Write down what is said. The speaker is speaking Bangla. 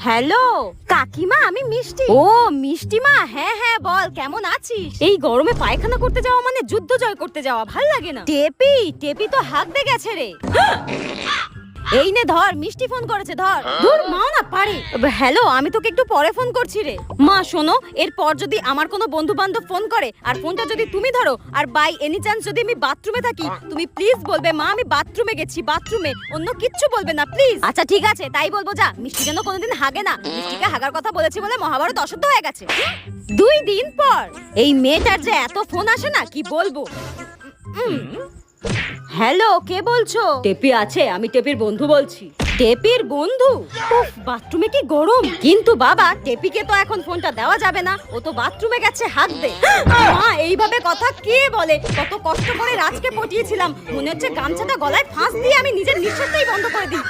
হ্যালো কাকিমা, আমি মিষ্টি। ও মিষ্টি মা, হ্যাঁ হ্যাঁ বল, কেমন আছিস? এই গরমে পায়খানা করতে যাওয়া মানে যুদ্ধ জয় করতে যাওয়া, ভাল লাগে না। টেপি টেপি তো হাঁকতে গেছে রে। এই নে ধর, মিষ্টি ফোন করেছে, ধর। ধুর, মাও না পারে। হ্যালো, আমি তোকে একটু পরে ফোন করছি রে। মা শোনো, এরপর যদি আমার কোনো বন্ধু বান্ধব ফোন করে আর ফোনটা যদি তুমি ধরো, আর বাই এনি চান্স যদি আমি বাথরুমে থাকি, তুমি প্লিজ বলবে মা আমি বাথরুমে গেছি, বাথরুমে, অন্য কিচ্ছু বলবে না প্লিজ। আচ্ছা ঠিক আছে, তাই বলবো। যা, মিষ্টি যেন কোনোদিন হাগে না। মিষ্টিকে হাগার কথা বলেছি বলে মহাভারত অশুদ্ধ হয়ে গেছে। 2 দিন পর এই মেয়েটার যে এত ফোন আসে না, কি বলবো। হ্যালো, কে বলছো? টেপি আছে, আমি টেপির বন্ধু বলছি। টেপির বন্ধু? উফ, বাথরুমে কি গরম। কিন্তু বাবা, টেপিকে তো এখন ফোনটা দেওয়া যাবে না, ও তো বাথরুমে গেছে হাঁকতে। মা, এইভাবে কথা কে বলে? কত কষ্ট করে রাজকে পটিয়েছিলাম, মনে হচ্ছে গামছাটা গলায় ফাঁস দিয়ে আমি নিজের নিঃশ্বাসটাই বন্ধ করে দিই।